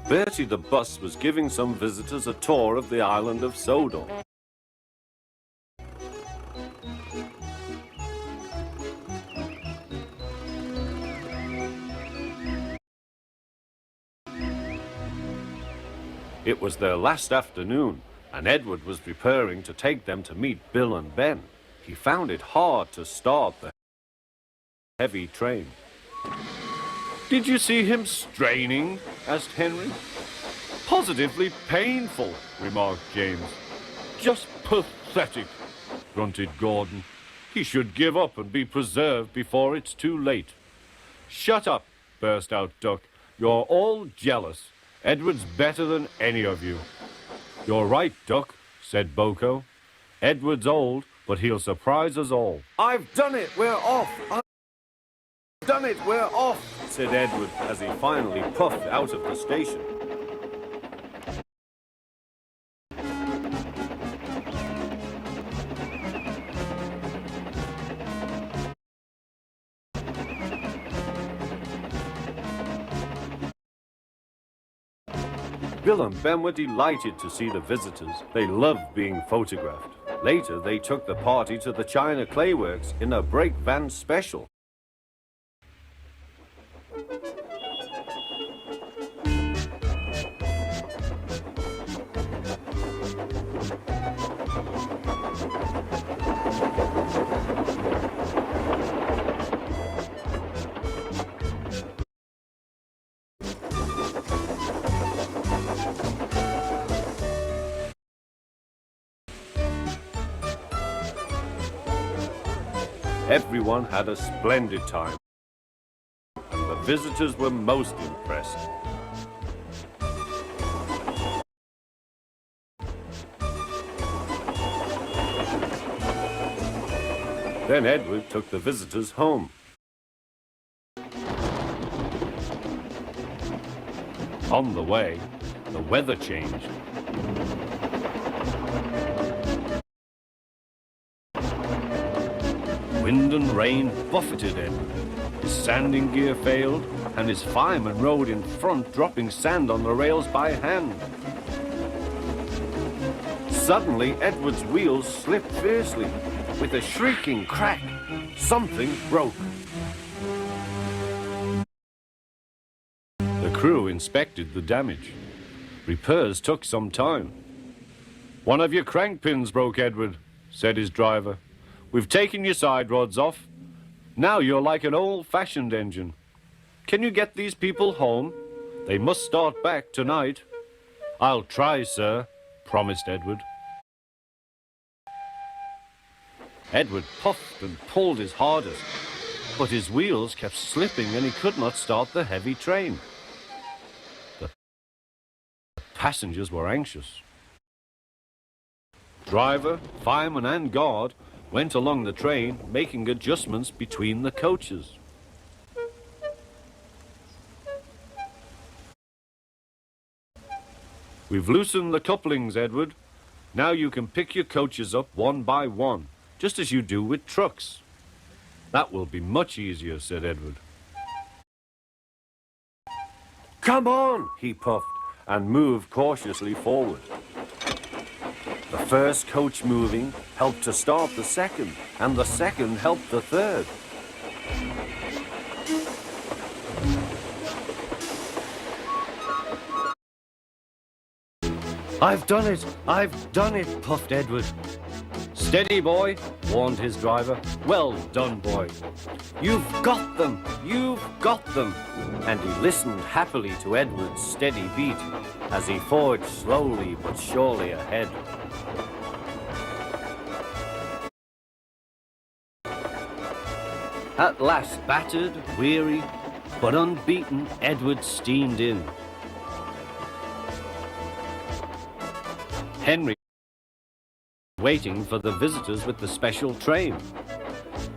Bertie the bus was giving some visitors a tour of the island of Sodor. It was their last afternoon, and Edward was preparing to take them to meet Bill and Ben. He found it hard to start the heavy train. "Did you see him straining?" asked Henry. "Positively painful," remarked James. "Just pathetic," grunted Gordon. "He should give up and be preserved before it's too late." "Shut up," burst out Duck. "You're all jealous. Edward's better than any of you." "You're right, Duck," said Boko. "Edward's old, but he'll surprise us all." "I've done it, we're off! I've done it, we're off!" said Edward as he finally puffed out of the station. Bill and Ben were delighted to see the visitors. They loved being photographed. Later, they took the party to the China Clay Works in a brake van special. Everyone had a splendid time, and the visitors were most impressed. Then Edward took the visitors home. On the way, the weather changed. Wind and rain buffeted Edward. His sanding gear failed, and his fireman rode in front, dropping sand on the rails by hand. Suddenly, Edward's wheels slipped fiercely. With a shrieking crack, something broke. The crew inspected the damage. Repairs took some time. "One of your crank pins broke, Edward," said his driver. "We've taken your side rods off. Now you're like an old-fashioned engine. Can you get these people home? They must start back tonight." "I'll try, sir," promised Edward. Edward puffed and pulled his hardest, but his wheels kept slipping and he could not start the heavy train. The passengers were anxious. Driver, fireman and guard went along the train, making adjustments between the coaches. "We've loosened the couplings, Edward. Now you can pick your coaches up one by one, just as you do with trucks." "That will be much easier," said Edward. "Come on," he puffed, and moved cautiously forward. The first coach moving helped to start the second, and the second helped the third. "I've done it! I've done it!" puffed Edward. "Steady, boy," warned his driver. "Well done, boy. You've got them! You've got them!" And he listened happily to Edward's steady beat as he forged slowly but surely ahead. At last, battered, weary, but unbeaten, Edward steamed in. Henry waiting for the visitors with the special train.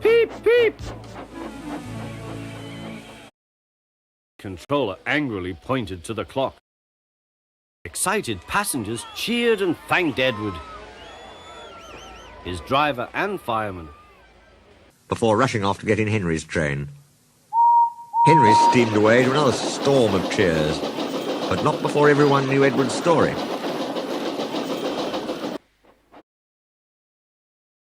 "Peep, peep!" Controller angrily pointed to the clock. Excited passengers cheered and thanked Edward, his driver and fireman, before rushing off to get in Henry's train. Henry steamed away to another storm of cheers. but not before everyone knew Edward's story.